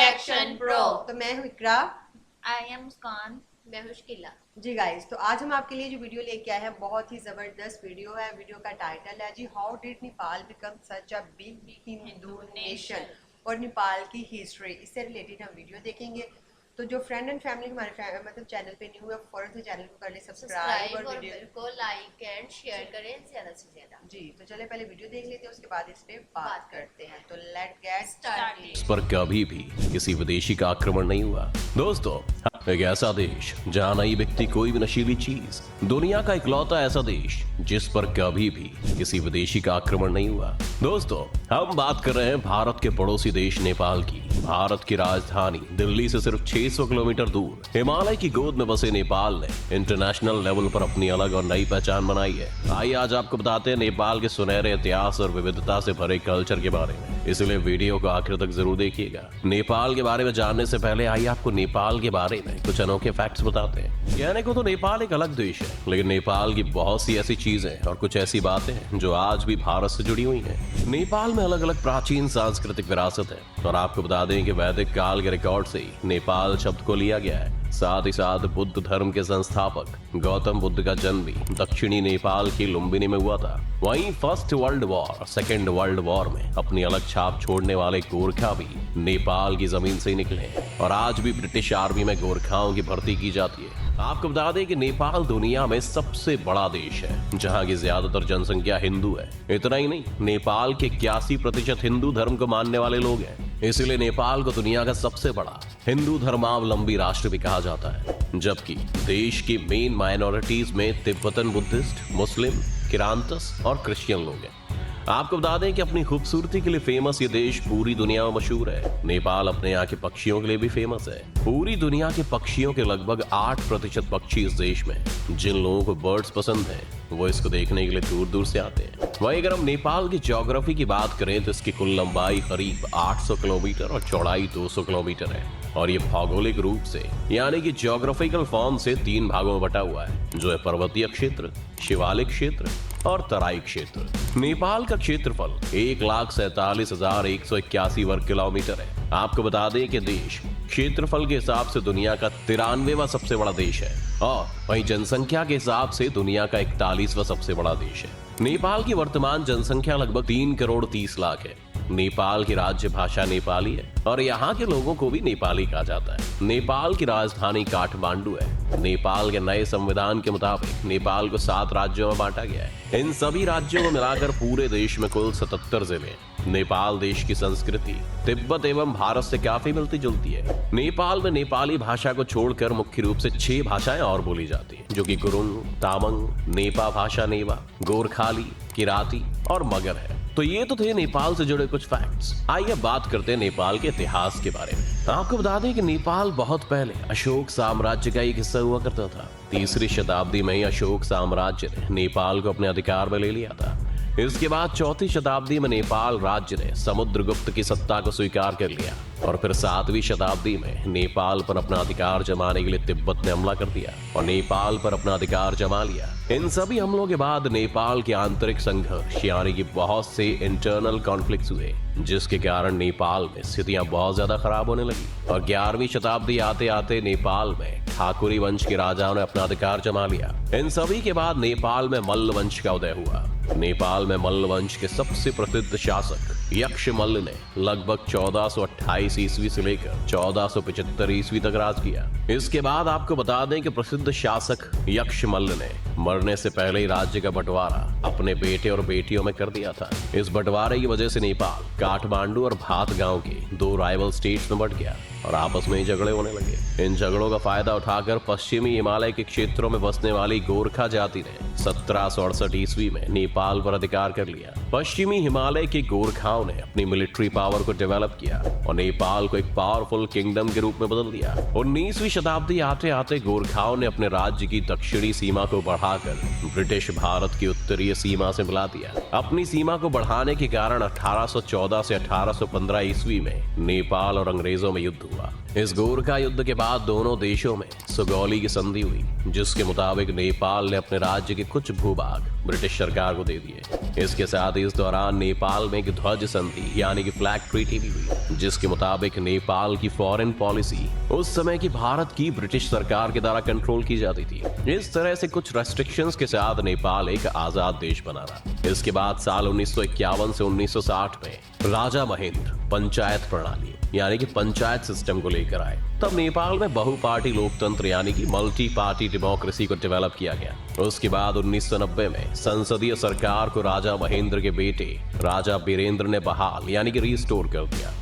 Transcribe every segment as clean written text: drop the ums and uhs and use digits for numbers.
Action pro. तो मैं हूँ इकरा। आई एम मुस्कान। मैं मुश्किला। जी गाइस, तो आज हम आपके लिए जो वीडियो लेके आए हैं बहुत ही जबरदस्त वीडियो है। वीडियो का टाइटल है जी how did Nepal become such a big Hindu nation, और नेपाल की हिस्ट्री, इससे रिलेटेड हम वीडियो देखेंगे। तो जो फ्रेंड एंड फैमिली हमारे मतलब चैनल पे न्यू है, फौरन से चैनल को कर ले सब्सक्राइब और वीडियो को लाइक एंड शेयर करें ज्यादा से ज्यादा। जी, तो चले पहले वीडियो देख लेते हैं, उसके बाद इस पे बात करते हैं। तो लेट गेट स्टार्टेड। इस पर कभी भी किसी विदेशी का आक्रमण नहीं हुआ। दोस्तों, एक ऐसा देश जहां नहीं बिकती कोई भी नशीली चीज, दुनिया का इकलौता ऐसा देश जिस पर कभी भी किसी विदेशी का आक्रमण नहीं हुआ। दोस्तों, हम बात कर रहे हैं भारत के पड़ोसी देश नेपाल की। भारत की राजधानी दिल्ली से सिर्फ 600 किलोमीटर दूर हिमालय की गोद में बसे नेपाल ने इंटरनेशनल लेवल पर अपनी अलग और नई पहचान बनाई है। आइए आज आपको बताते हैं नेपाल के सुनहरे इतिहास और विविधता से भरे कल्चर के बारे में, इसलिए वीडियो को आखिर तक जरूर देखिएगा। नेपाल के बारे में जानने से पहले आइए आपको नेपाल के बारे में कुछ अनोखे फैक्ट्स बताते हैं। कहने को तो नेपाल एक अलग देश है, लेकिन नेपाल की बहुत सी ऐसी चीजें और कुछ ऐसी बातें हैं जो आज भी भारत से जुड़ी हुई हैं। नेपाल में अलग अलग प्राचीन सांस्कृतिक विरासत है, और आपको बता दें कि वैदिक काल के रिकॉर्ड से ही नेपाल शब्द को लिया गया है। साथ ही साथ बुद्ध धर्म के संस्थापक गौतम बुद्ध का जन्म भी दक्षिणी नेपाल की लुम्बिनी में हुआ था। वहीं first world war, second world war में अपनी अलग छाप छोड़ने वाले गोरखा भी नेपाल की जमीन से ही निकले हैं, और आज भी ब्रिटिश आर्मी में गोरखाओं की भर्ती की जाती है। आपको बता दें कि नेपाल दुनिया में सबसे बड़ा देश है, जहां की ज्यादातर जनसंख्या हिंदू है। इतना ही नहीं, नेपाल के 81% हिंदू धर्म को मानने वाले लोग हैं। इसलिए नेपाल को दुनिया का सबसे बड़ा हिंदू धर्मावलंबी राष्ट्र भी कहा जाता है। जबकि देश की मेन माइनॉरिटीज में तिब्बतन बुद्धिस्ट, मुस्लिम, किरांतस और क्रिश्चियन लोग हैं। आपको बता दें कि अपनी खूबसूरती के लिए फेमस ये देश पूरी दुनिया में मशहूर है। नेपाल अपने यहाँ के पक्षियों के लिए भी फेमस है। पूरी दुनिया के पक्षियों के लगभग 8% पक्षी इस देश में। जिन लोगों को बर्ड्स पसंद है वो इसको देखने के लिए दूर दूर से आते हैं। वहीं अगर हम नेपाल की ज्योग्राफी की बात करें तो इसकी कुल लंबाई करीब 800 किलोमीटर और चौड़ाई 200 किलोमीटर है, और ये भौगोलिक रूप से यानी कि ज्योग्राफिकल फॉर्म से 3 भागों में बटा हुआ है, जो है पर्वतीय क्षेत्र, शिवालिक क्षेत्र और तराई क्षेत्र। नेपाल का क्षेत्रफल 1,47,181 वर्ग किलोमीटर है। आपको बता दें कि देश क्षेत्रफल के हिसाब से दुनिया का 93वां सबसे बड़ा देश है, और वहीं जनसंख्या के हिसाब से दुनिया का 41वां सबसे बड़ा देश है। नेपाल की वर्तमान जनसंख्या लगभग 3 करोड़ 30 लाख है। नेपाल की राज्य भाषा नेपाली है, और यहाँ के लोगों को भी नेपाली कहा जाता है। नेपाल की राजधानी काठमांडू है। नेपाल के नए संविधान के मुताबिक नेपाल को 7 राज्यों में बांटा गया है। इन सभी राज्यों को मिलाकर पूरे देश में कुल 77 जिले हैं। नेपाल देश की संस्कृति तिब्बत एवं भारत से काफी मिलती जुलती है। नेपाल में नेपाली भाषा को छोड़कर मुख्य रूप से 6 भाषाएं और बोली जाती हैं, जो कि गुरुंग, तामांग, नेपा भाषा नेवा, गोरखाली, किराती और मगर है। तो ये तो थे नेपाल से जुड़े कुछ फैक्ट्स। आइए बात करते हैं नेपाल के इतिहास के बारे में। आपको बता दें कि नेपाल बहुत पहले अशोक साम्राज्य का एक हिस्सा हुआ करता था। 3री शताब्दी में ही अशोक साम्राज्य ने नेपाल को अपने अधिकार में ले लिया था। इसके बाद 4वीं शताब्दी में नेपाल राज्य ने समुद्रगुप्त की सत्ता को स्वीकार कर लिया, और फिर 7वीं शताब्दी में नेपाल पर अपना अधिकार जमाने के लिए तिब्बत ने हमला कर दिया और नेपाल पर अपना अधिकार जमा लिया। इन सभी हमलों के बाद नेपाल के आंतरिक संघर्ष यानी कि बहुत से इंटरनल कॉन्फ्लिक्ट्स हुए, जिसके कारण नेपाल में स्थितियां बहुत ज्यादा खराब होने लगी, और 11वीं शताब्दी आते आते नेपाल में ठाकुरी वंश के राजाओं ने अपना अधिकार जमा लिया। इन सभी के बाद नेपाल में मल्ल वंश का उदय हुआ। नेपाल में मल्ल वंश के सबसे प्रसिद्ध शासक यक्षमल्ल ने लगभग 1428 ईस्वी से लेकर 1475 ईस्वी तक राज किया। इसके बाद आपको बता दें कि प्रसिद्ध शासक यक्षमल्ल ने मरने से पहले ही राज्य का बंटवारा अपने बेटे और बेटियों में कर दिया था। इस बंटवारे की वजह से नेपाल काठमांडू और भात गांव के 2 राइवल स्टेट्स में बंट गया और आपस में ही झगड़े होने लगे। इन झगड़ों का फायदा उठाकर पश्चिमी हिमालय के क्षेत्रों में बसने वाली गोरखा जाति ने 1768 ईस्वी में नेपाल पर अधिकार कर लिया। पश्चिमी हिमालय के गोरखाओं ने अपनी मिलिट्री पावर को डेवलप किया और नेपाल को एक पावरफुल किंगडम के रूप में बदल दिया। 19वीं शताब्दी आते आते गोरखाओं ने अपने राज्य की दक्षिणी सीमा को बढ़ाकर ब्रिटिश भारत की उत्तरीय सीमा से मिला दिया। अपनी सीमा को बढ़ाने के कारण 1814 से 1815 ईस्वी में नेपाल और अंग्रेजों में युद्ध हुआ। इस गोरखा युद्ध के बाद दोनों देशों में सुगौली की संधि हुई, जिसके मुताबिक नेपाल ने अपने राज्य के कुछ भूभाग ब्रिटिश सरकार को दे दिए। इसके साथ ही इस दौरान नेपाल में एक ध्वज संधि यानी कि फ्लैग ट्रीटी भी हुई, जिसके मुताबिक नेपाल की फॉरेन पॉलिसी उस समय की भारत की ब्रिटिश सरकार के द्वारा कंट्रोल की जाती थी। इस तरह से कुछ रेस्ट्रिक्शंस के साथ नेपाल एक आजाद देश बना रहा। इसके बाद साल 1951 से 1960 में राजा महेंद्र पंचायत प्रणाली यानी कि पंचायत सिस्टम को लेकर आए। तब नेपाल में बहुपार्टी लोकतंत्र यानी कि मल्टी पार्टी डेमोक्रेसी को डेवलप किया गया। उसके बाद 1990 में संसदीय सरकार को राजा महेंद्र के बेटे राजा बीरेंद्र ने बहाल यानी कि रिस्टोर कर दिया।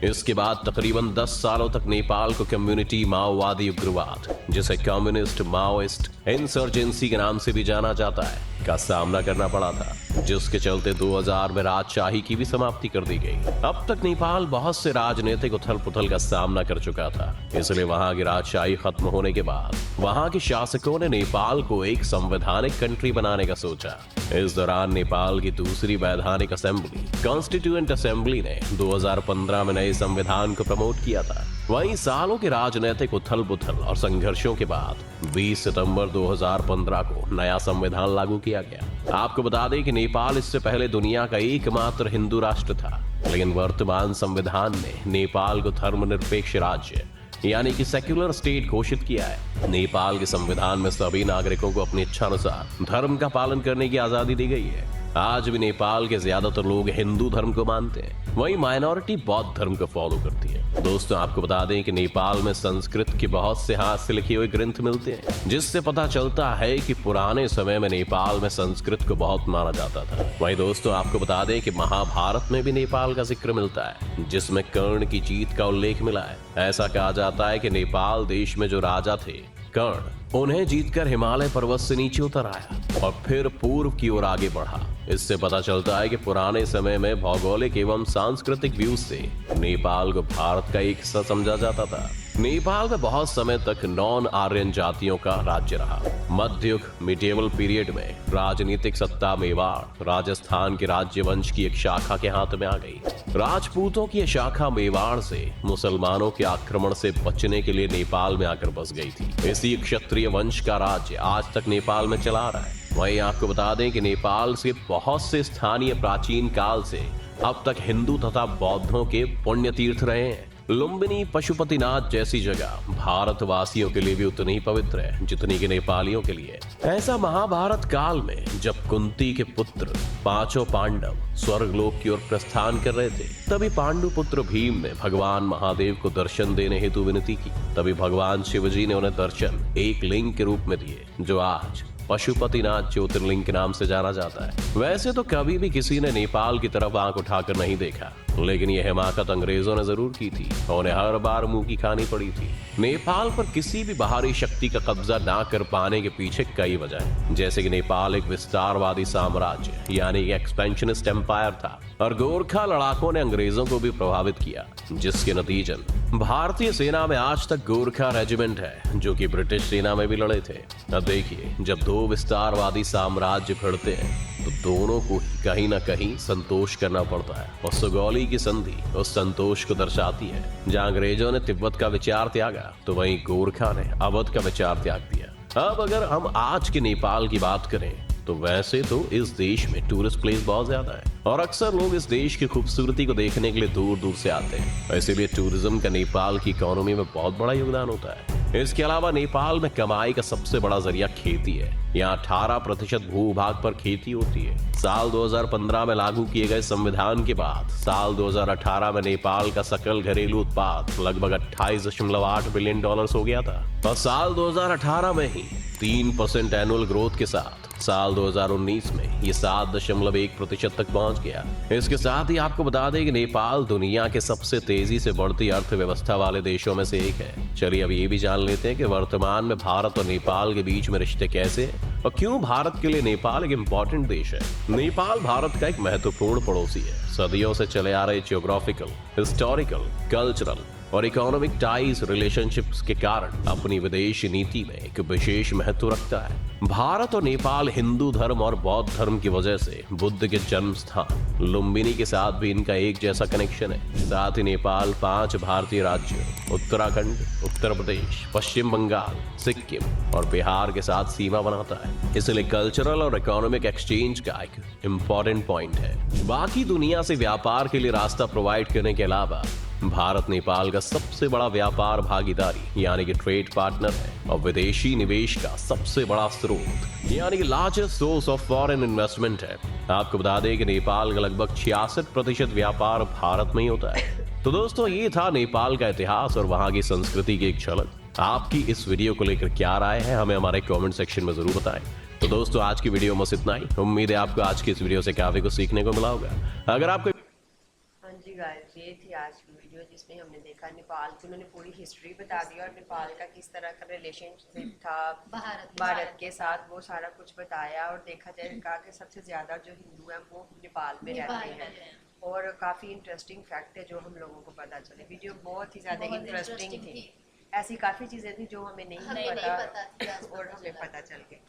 इसके बाद तकरीबन 10 सालों तक नेपाल को कम्युनिटी माओवादी उग्रवाद, जिसे कम्युनिस्ट माओइस्ट इंसर्जेंसी के नाम से भी जाना जाता है, का सामना करना पड़ा था, जिसके चलते 2000 में राजशाही की भी समाप्ति कर दी गई। अब तक नेपाल बहुत से राजनीतिक उथल पुथल का सामना कर चुका था, इसलिए वहां की राजशाही खत्म होने के बाद वहां के शासकों ने नेपाल को एक संवैधानिक कंट्री बनाने का सोचा। इस दौरान नेपाल की दूसरी वैधानिक असेंबली कॉन्स्टिट्यूएंट असेंबली ने 2015 में नए संविधान को प्रमोट किया था। वहीं सालों के राजनीतिक उथल पुथल और संघर्षों के बाद 20 सितंबर 2015 को नया संविधान लागू किया गया। आपको बता दें कि नेपाल इससे पहले दुनिया का एकमात्र हिंदू राष्ट्र था, लेकिन वर्तमान संविधान ने नेपाल को धर्मनिरपेक्ष राज्य यानी कि सेक्युलर स्टेट घोषित किया है। नेपाल के संविधान में सभी नागरिकों को अपनी इच्छानुसार धर्म का पालन करने की आजादी दी गई है। आज भी नेपाल के ज्यादातर लोग हिंदू धर्म को मानते हैं, वहीं माइनॉरिटी बौद्ध धर्म को फॉलो करती है। दोस्तों, आपको बता दें कि नेपाल में संस्कृत के बहुत से हाथ से लिखे हुए ग्रंथ मिलते हैं, जिससे पता चलता है कि पुराने समय में नेपाल में संस्कृत को बहुत माना जाता था। वहीं दोस्तों, आपको बता दें कि महाभारत में भी नेपाल का जिक्र मिलता है, जिसमें कर्ण की जीत का उल्लेख मिला है। ऐसा कहा जाता है कि नेपाल देश में जो राजा थे कर्ण, उन्हें जीतकर हिमालय पर्वत से नीचे उतर आया और फिर पूर्व की ओर आगे बढ़ा। इससे पता चलता है कि पुराने समय में भौगोलिक एवं सांस्कृतिक व्यू से नेपाल को भारत का एक हिस्सा समझा जाता था। नेपाल में बहुत समय तक नॉन आर्यन जातियों का राज्य रहा। मध्ययुग मिडिएवल पीरियड में राजनीतिक सत्ता मेवाड़ राजस्थान के राज्य वंश की एक शाखा के हाथ में आ गई। राजपूतों की यह शाखा मेवाड़ से मुसलमानों के आक्रमण से बचने के लिए नेपाल में आकर बस गई थी। इसी क्षत्रिय वंश का राज्य आज तक नेपाल में चला रहा है। वहीं आपको बता दें कि नेपाल से बहुत से स्थानीय प्राचीन काल से अब तक हिंदू तथा बौद्धों के पुण्य तीर्थ रहे हैं। लुम्बिनी पशुपतिनाथ जैसी जगह भारतवासियों के लिए भी उतनी ही पवित्र है जितनी कि नेपालियों के लिए। ऐसा महाभारत काल में जब कुंती के पुत्र पांचों पांडव स्वर्गलोक की ओर प्रस्थान कर रहे थे, तभी पांडु पुत्र भीम ने भगवान महादेव को दर्शन देने हेतु विनती की। तभी भगवान शिवजी ने उन्हें दर्शन एक लिंग के रूप में दिए, जो आज पशुपतिनाथ ज्योतिर्लिंग के नाम से जाना जाता है। वैसे तो कभी भी किसी ने नेपाल की तरफ आंख उठाकर नहीं देखा, लेकिन यह हिमाकत अंग्रेजों ने जरूर की थी और उन्हें हर बार मुंह की खानी पड़ी थी। नेपाल पर किसी भी बाहरी शक्ति का कब्जा ना कर पाने के पीछे कई वजह हैं, जैसे कि नेपाल एक विस्तारवादी साम्राज्य यानी एक्सपेंशनिस्ट एम्पायर था और गोरखा लड़ाकों ने अंग्रेजों को भी प्रभावित किया, जिसके नतीजन भारतीय सेना में आज तक गोरखा रेजिमेंट है, जो कि ब्रिटिश सेना में भी लड़े थे। अब देखिए, जब दो विस्तारवादी साम्राज्य भिड़ते हैं तो दोनों को कहीं ना कहीं संतोष करना पड़ता है, और सुगौली की संधि उस संतोष को दर्शाती है। जहां अंग्रेजों ने तिब्बत का विचार त्यागा, तो वहीं गोरखा ने अवध का विचार त्याग दिया। अब अगर हम आज के नेपाल की बात करें तो वैसे तो इस देश में टूरिस्ट प्लेस बहुत ज्यादा है और अक्सर लोग इस देश की खूबसूरती को देखने के लिए दूर दूर से आते हैं। इसीलिए टूरिज्म का नेपाल की इकोनॉमी में बहुत बड़ा योगदान होता है। इसके अलावा नेपाल में कमाई का सबसे बड़ा जरिया खेती है। यहाँ 18% भूभाग पर खेती होती है। साल 2015 में लागू किए गए संविधान के बाद साल 2018 में नेपाल का सकल घरेलू उत्पाद लगभग 28.8 बिलियन डॉलर्स हो गया था और साल 2018 में ही 3% एनुअल ग्रोथ के साथ साल 2019 में ये 7.1% तक पहुंच गया। इसके साथ ही आपको बता दें कि नेपाल दुनिया के सबसे तेजी से बढ़ती अर्थव्यवस्था वाले देशों में से एक है। चलिए अब ये भी जान लेते हैं कि वर्तमान में भारत और नेपाल के बीच में रिश्ते कैसे हैं और क्यों भारत के लिए नेपाल एक इम्पोर्टेंट देश है। नेपाल भारत का एक महत्वपूर्ण पड़ोसी है। सदियों से चले आ रहे जियोग्राफिकल, हिस्टोरिकल, कल्चरल और इकोनॉमिक टाइज रिलेशनशिप्स के कारण अपनी विदेश नीति में एक विशेष महत्व रखता है। भारत और नेपाल हिंदू धर्म और बौद्ध धर्म की वजह से बुद्ध के जन्म स्थान लुम्बिनी के साथ भी इनका एक जैसा कनेक्शन है। साथ ही नेपाल 5 भारतीय राज्यों उत्तराखंड, उत्तर प्रदेश, पश्चिम बंगाल, सिक्किम और बिहार के साथ सीमा बनाता है। इसलिए कल्चरल और इकोनॉमिक एक्सचेंज का एक इम्पोर्टेंट पॉइंट है। बाकी दुनिया से व्यापार के लिए रास्ता प्रोवाइड करने के अलावा भारत नेपाल का सबसे बड़ा व्यापार भागीदारी यानी कि ट्रेड पार्टनर है और विदेशी निवेश का सबसे बड़ा स्रोत यानी कि largest source of foreign investment है। आपको बता दें कि नेपाल का लगभग 66% व्यापार भारत में ही होता है। तो दोस्तों, ये था नेपाल का इतिहास और वहां की संस्कृति की एक झलक। आपकी इस वीडियो को लेकर क्या राय है, हमें हमारे कमेंट सेक्शन में जरूर बताएं। तो दोस्तों, आज की वीडियो में बस इतना ही। उम्मीद है आपको आज की इस वीडियो से काफी कुछ सीखने को मिला होगा। अगर आपको हाँ जी गाइस, ये थी आज की वीडियो जिसमें हमने देखा नेपाल की उन्होंने पूरी हिस्ट्री बता दी और नेपाल का किस तरह का रिलेशनशिप था भारत के साथ, वो सारा कुछ बताया। और देखा जाए कि सबसे ज़्यादा जो हिंदू हैं वो नेपाल में रहते हैं और काफ़ी इंटरेस्टिंग फैक्ट है जो हम लोगों को पता चले। वीडियो बहुत ही ज़्यादा इंटरेस्टिंग थी। ऐसी काफ़ी चीज़ें थी जो हमें नहीं पता और हमें पता चल गई।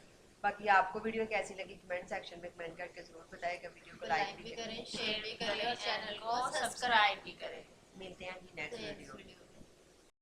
बाकी आपको वीडियो कैसी लगी कमेंट सेक्शन में कमेंट करके जरूर बताइएगा। वीडियो को लाइक भी करें, शेयर भी करें और चैनल को सब्सक्राइब भी करें। मिलते हैं नेक्स्ट